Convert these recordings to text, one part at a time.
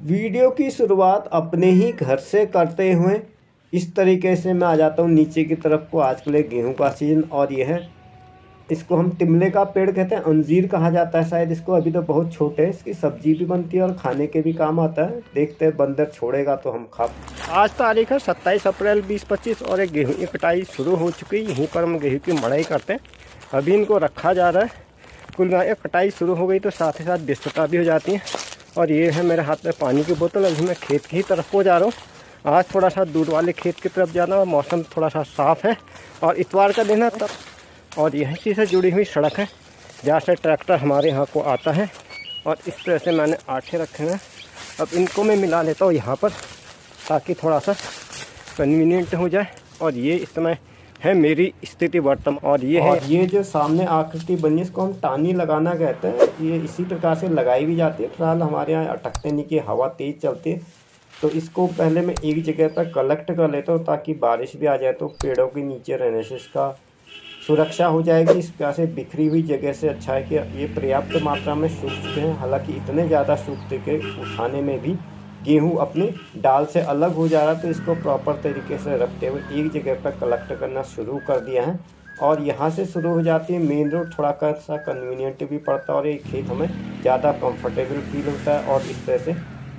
Video की शुरुआत अपने ही घर से करते हुए इस तरीके से मैं आ जाता हूँ नीचे की तरफ को। आजकल गेहूं का सीजन और यह है, इसको हम टिमले का पेड़ कहते हैं, अंजीर कहा जाता है शायद इसको। अभी तो बहुत छोटे हैं, इसकी सब्जी भी बनती है और खाने के भी काम आता है। देखते हैं बंदर छोड़ेगा तो हम खा। आज तारीख है 27 अप्रैल 2025 और एक गेहूं की कटाई शुरू हो चुकी है। यहीं पर हम गेहूं की मड़ाई करते हैं। अभी इनको रखा जा रहा है। कुल मिला के कटाई शुरू हो गई तो साथ ही साथ बिस्तुता भी हो जाती हैं। और ये है मेरे हाथ में पानी की बोतल। अभी मैं खेत की ही तरफ को जा रहा हूँ। आज थोड़ा सा दूर वाले खेत की तरफ जाना और मौसम थोड़ा सा साफ़ है और इतवार का दिन है तब। और यही चीज़ से जुड़ी हुई सड़क है जहाँ से ट्रैक्टर हमारे यहाँ को आता है। और इस तरह से मैंने आटे रखे हैं। अब इनको मैं मिला लेता हूँ यहाँ पर ताकि थोड़ा सा कन्वीनियंट हो जाए। और ये इस समय है मेरी स्थिति वर्तमान। और ये जो सामने आकृति बनी इसको हम टानी लगाना कहते हैं। ये इसी प्रकार से लगाई भी जाती है। फिलहाल हमारे यहाँ अटकते नहीं की हवा तेज़ चलती है तो इसको पहले मैं एक जगह पर कलेक्ट कर लेता हूँ ताकि बारिश भी आ जाए तो पेड़ों के नीचे रहने से इसका सुरक्षा हो जाएगी। इस प्रकार से बिखरी हुई जगह से अच्छा है कि ये पर्याप्त मात्रा में सूख चुके हैं। हालांकि इतने ज़्यादा सूखते के उठाने में भी गेहूं अपने डाल से अलग हो जा रहा है तो इसको प्रॉपर तरीके से रखते हुए एक जगह पर कलेक्ट करना शुरू कर दिया है। और यहाँ से शुरू हो जाती है मेन रोड। थोड़ा सा कन्वीनियंट भी पड़ता है और ये खेत हमें ज़्यादा कंफर्टेबल फील होता है। और इस तरह से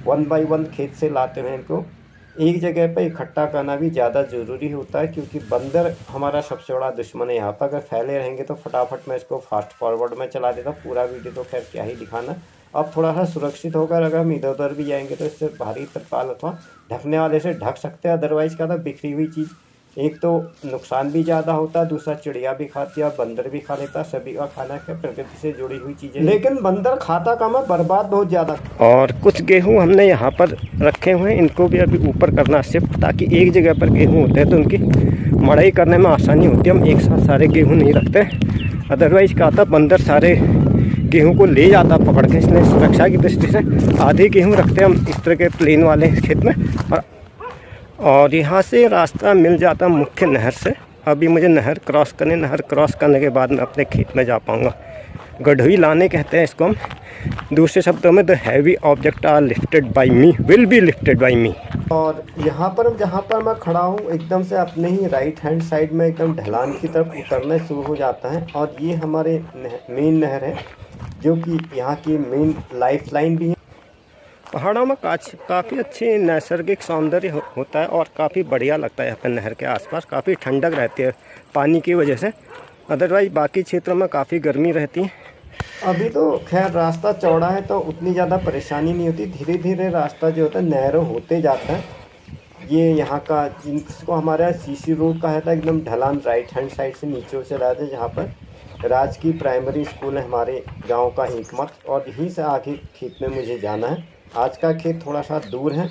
1 बाय 1 खेत से लाते हुए इनको एक जगह पर इकट्ठा करना भी ज़्यादा ज़रूरी होता है क्योंकि बंदर हमारा सबसे बड़ा दुश्मन है। यहाँ पर अगर फैले रहेंगे तो फटाफट मैं इसको फास्ट फॉरवर्ड में चला देता हूँ। पूरा वीडियो तो खैर क्या ही दिखाना। अब थोड़ा सा सुरक्षित होकर अगर हम इधर उधर भी जाएंगे तो इससे भारी तरपाल अथवा ढकने वाले से ढक सकते हैं। अदरवाइज़ क्या था, बिखरी हुई चीज़ एक तो नुकसान भी ज़्यादा होता है, दूसरा चिड़िया भी खाती है और बंदर भी खा लेता है। सभी का खाना क्या प्रकृति से जुड़ी हुई चीज़ें, लेकिन बंदर खाता कम है, बर्बाद बहुत ज़्यादा। और कुछ गेहूं हमने यहाँ पर रखे हुए हैं, इनको भी अभी ऊपर करना शिफ्ट ताकि एक जगह पर गेहूं होते हैं तो उनकी मड़ाई करने में आसानी होती है। हम एक साथ सारे गेहूँ नहीं रखते, अदरवाइज़ क्या था बंदर सारे गेहूं को ले जाता पकड़ के। इसलिए सुरक्षा की दृष्टि से आधे गेहूं रखते हैं हम इस तरह के प्लेन वाले खेत में। और यहाँ से रास्ता मिल जाता मुख्य नहर से। अभी मुझे नहर क्रॉस करने के बाद मैं अपने खेत में जा पाऊँगा। गढ़वी लाने कहते हैं इसको हम। दूसरे शब्दों में the heavy object are lifted by me, will be lifted by me. और यहाँ पर जहाँ पर मैं खड़ा हूँ एकदम से अपने ही राइट हैंड साइड में एकदम ढलान की तरफ उतरना शुरू हो जाता है। और ये हमारे मेन नहर है जो कि यहाँ की मेन लाइफ लाइन भी है। पहाड़ों में काफ़ी अच्छी नैसर्गिक सौंदर्य होता है और काफ़ी बढ़िया लगता है यहाँ पर नहर के आसपास। काफ़ी ठंडक रहती है पानी की वजह से, अदरवाइज़ बाकी क्षेत्रों में काफ़ी गर्मी रहती है। अभी तो खैर रास्ता चौड़ा है तो उतनी ज़्यादा परेशानी नहीं होती। धीरे धीरे रास्ता जो होता है नैरो होते जाता है। ये यहाँ का जिसको हमारा सीसी रोड कहा जाता है, एकदम ढलान राइट हैंड साइड से नीचे से जाते हैं जहाँ पर राजकीय प्राइमरी स्कूल है हमारे गांव का हिकमत। और यहीं से आगे खेत में मुझे जाना है। आज का खेत थोड़ा सा दूर है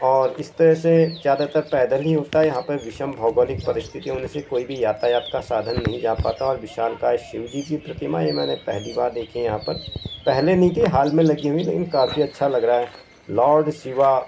और इस तरह से ज़्यादातर पैदल ही होता है। यहाँ पर विषम भौगोलिक परिस्थिति होने से कोई भी यातायात का साधन नहीं जा पाता। और विशालकाय शिव जी की प्रतिमा ये मैंने पहली बार देखी है यहाँ पर। पहले नहीं थी, हाल में लगी हुई, लेकिन काफ़ी अच्छा लग रहा है। लॉर्ड शिवा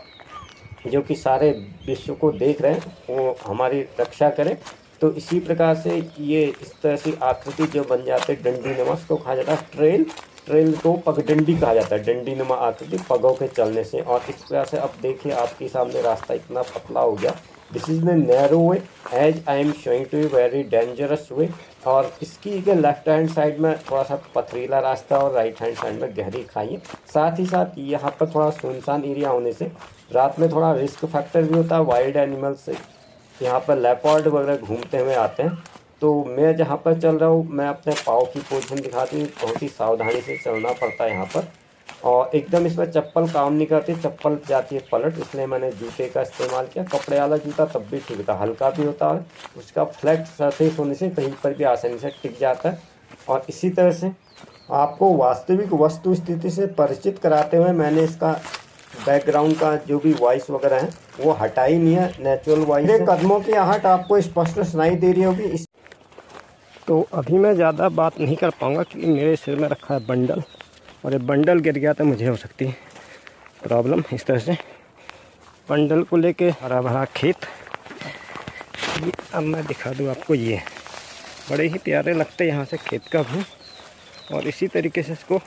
जो कि सारे विश्व को देख रहे हैं वो हमारी रक्षा करें। तो इसी प्रकार से ये इस तरह से आकृति जो बन जाते हैं डंडी नुमा, को कहा जाता है ट्रेल को पगडंडी कहा जाता है। डंडी नुमा आकृति पगों के चलने से। और इस प्रकार से अब देखिए आपके सामने रास्ता इतना पतला हो गया। This is the narrow way as I am showing to you, very dangerous way. और इसकी के लेफ्ट हैंड साइड में थोड़ा सा पथरीला रास्ता और राइट हैंड साइड में गहरी खाई है। साथ ही साथ यहाँ पर थोड़ा सुनसान एरिया होने से रात में थोड़ा रिस्क फैक्टर भी होता है। वाइल्ड एनिमल्स से यहाँ पर लेपर्ड वगैरह घूमते हुए आते हैं। तो मैं जहाँ पर चल रहा हूँ मैं अपने पाँव की पोजीशन दिखाती हूँ। बहुत ही सावधानी से चलना पड़ता है यहाँ पर। और एकदम इसमें चप्पल काम नहीं करती, चप्पल जाती है पलट, इसलिए मैंने जूते का इस्तेमाल किया। कपड़े वाला जूता तब भी ठीक था, हल्का भी होता है, उसका फ्लैट सरफेस होने से कहीं पर भी आसानी से टिक जाता है। और इसी तरह से आपको वास्तविक वस्तु स्थिति से परिचित कराते हुए मैंने इसका बैकग्राउंड का जो भी वॉइस वगैरह है वो हटाई नहीं है, नेचुरल वॉइस है। कदमों की आहट आपको स्पष्ट सुनाई दे रही होगी। तो अभी मैं ज़्यादा बात नहीं कर पाऊँगा क्योंकि मेरे सिर में रखा है बंडल और ये बंडल गिर गया तो मुझे हो सकती है प्रॉब्लम। इस तरह से बंडल को लेके हरा भरा खेत। ये अब मैं दिखा दूँ आपको, ये बड़े ही प्यारे लगते हैं यहाँ से खेत का भी। और इसी तरीके से इसको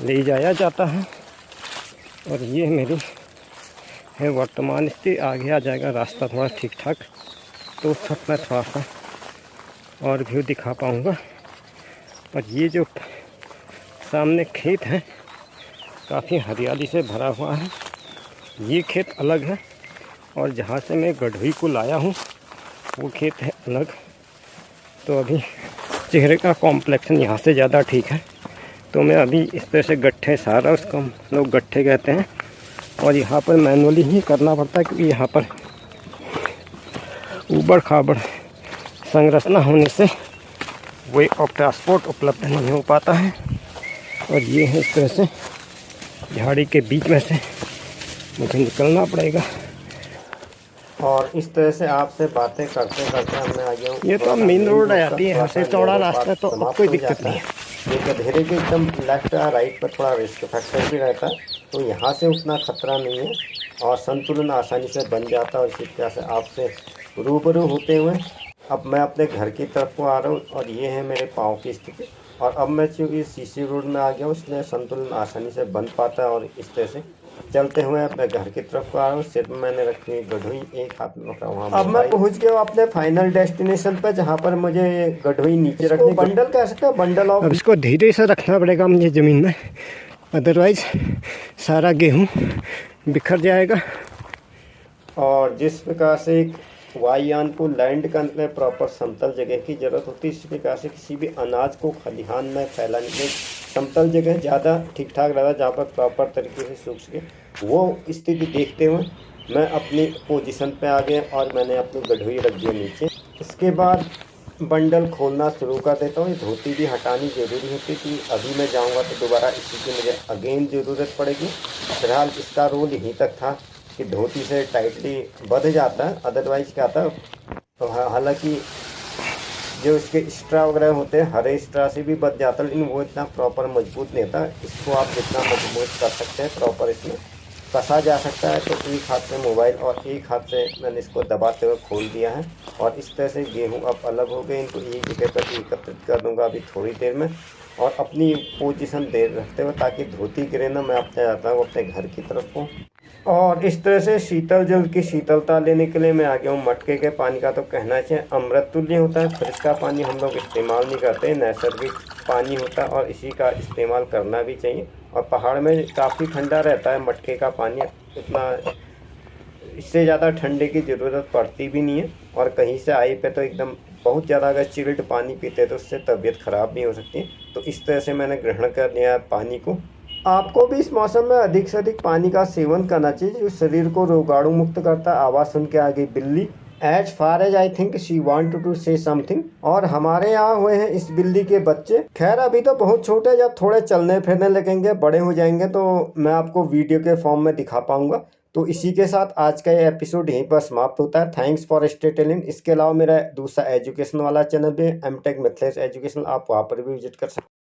ले जाया जाता है और ये मेरी है वर्तमान स्थिति। आगे आ जाएगा रास्ता थोड़ा ठीक ठाक, तो उस वक्त मैं थोड़ा सा और व्यू दिखा पाऊँगा। और ये जो सामने खेत है काफ़ी हरियाली से भरा हुआ है। ये खेत अलग है और जहाँ से मैं गढ़वी को लाया हूँ वो खेत है अलग। तो अभी चेहरे का कॉम्प्लेक्शन यहाँ से ज़्यादा ठीक है। तो मैं अभी इस तरह से गट्ठे सारा, उसको हम लोग गट्ठे कहते हैं, और यहाँ पर मैनुअली ही करना पड़ता है क्योंकि यहाँ पर ऊबड़ खाबड़ संरचना होने से वे ऑफ ट्रांसपोर्ट उपलब्ध नहीं हो पाता है। और ये है इस तरह से झाड़ी के बीच में से मुझे निकलना पड़ेगा। और इस तरह से आपसे बातें करते करते हमने आ गया हूँ। ये तो मेन रोड आ जाती है, यहाँ से चौड़ा रास्ता, तो अब कोई दिक्कत नहीं है। ये गधेरे के एकदम लेफ्ट या राइट पर थोड़ा रिस्क फैक्टर भी रहता है, तो यहाँ से उतना खतरा नहीं है और संतुलन आसानी से बन जाता है। और इसी तरह से आपसे रूबरू होते हुए अब मैं अपने घर की तरफ को आ रहा हूँ और ये है मेरे पाँव की स्थिति। और अब मैं चूँकि सीसी रोड में आ गया हूँ इसलिए संतुलन आसानी से बन पाता है। और इस तरह से चलते हुए अपने घर की तरफ को आ रहा हूँ। सिर में मैंने रखी हुई गढ़वी, एक हाथ में पकड़ा हुआ। अब मैं पहुँच गया हूँ अपने फाइनल डेस्टिनेशन पर, जहाँ पर मुझे गढ़वी नीचे रखनी, बंडल कह सकते हैं, बंडल ऑफ। अब इसको धीरे से रखना पड़ेगा मुझे ज़मीन में, अदरवाइज सारा गेहूँ बिखर जाएगा। और जिस प्रकार से एक वायुयान को लैंड करने में प्रॉपर समतल जगह की ज़रूरत होती है, इसी प्रकार से किसी भी अनाज को खलिहान में फैलाने में समतल जगह ज़्यादा ठीक ठाक रहता है, जहाँ पर प्रॉपर तरीके से सूख सके। वो स्थिति देखते हुए मैं अपनी पोजीशन पे आ गया और मैंने अपनी गढ़वी रख दिया नीचे। इसके बाद बंडल खोलना शुरू कर देता हूँ। ये धोती भी हटानी ज़रूरी होती है कि अभी मैं जाऊँगा तो दोबारा इसी की मुझे अगेन ज़रूरत पड़ेगी। फिलहाल इसका रोल यहीं तक था कि धोती से टाइटली बंध जाता है, अदरवाइज क्या आता है। तो हालांकि जो इसके स्ट्रा वगैरह होते हैं हरे स्ट्रा से भी बच जाता है, लेकिन वो इतना प्रॉपर मजबूत नहीं होता। इसको आप जितना मजबूत कर सकते हैं प्रॉपर इसमें कसा जा सकता है। तो एक हाथ से मोबाइल और एक हाथ से मैंने इसको दबाते हुए खोल दिया है। और इस तरह से गेहूँ अब अलग हो गए, इनको एक जगह पर एकत्रित कर दूँगा अभी थोड़ी देर में। और अपनी पोजीशन दे रखते हुए ताकि धोती गिरे ना, मैं अपने जाता हूँ अपने घर की तरफ को। और इस तरह से शीतल जल की शीतलता लेने के लिए मैं आ गया हूँ। मटके के पानी का तो कहना चाहिए अमृत तुल्य होता है। फ्रिज का पानी हम लोग इस्तेमाल नहीं करते, नैसर्गिक पानी होता है और इसी का इस्तेमाल करना भी चाहिए। और पहाड़ में काफ़ी ठंडा रहता है मटके का पानी, इतना इससे ज़्यादा ठंडे की ज़रूरत पड़ती भी नहीं है। और कहीं से आए पे तो एकदम बहुत ज़्यादा अगर चिल्ड पानी पीते तो उससे तबीयत ख़राब भी हो सकती है। तो इस तरह से मैंने ग्रहण कर लिया है पानी को। आपको भी इस मौसम में अधिक से अधिक पानी का सेवन करना चाहिए, जो शरीर को रोगाणु मुक्त करता है। आवाज़ सुन के आ गई बिल्ली। As far as I think she want to say something. और हमारे यहाँ हुए हैं इस बिल्ली के बच्चे। खैर अभी तो बहुत छोटे, जब थोड़े चलने फिरने लगेंगे, बड़े हो जाएंगे तो मैं आपको वीडियो के फॉर्म में दिखा पाऊंगा। तो इसी के साथ आज का ये एपिसोड यहीं पर समाप्त होता है। Thanks for stay tuned. इसके अलावा मेरा दूसरा एजुकेशन वाला चैनल भी एमटेक मिथिलेश एजुकेशन, आप वहाँ पर भी विजिट कर सकते हैं।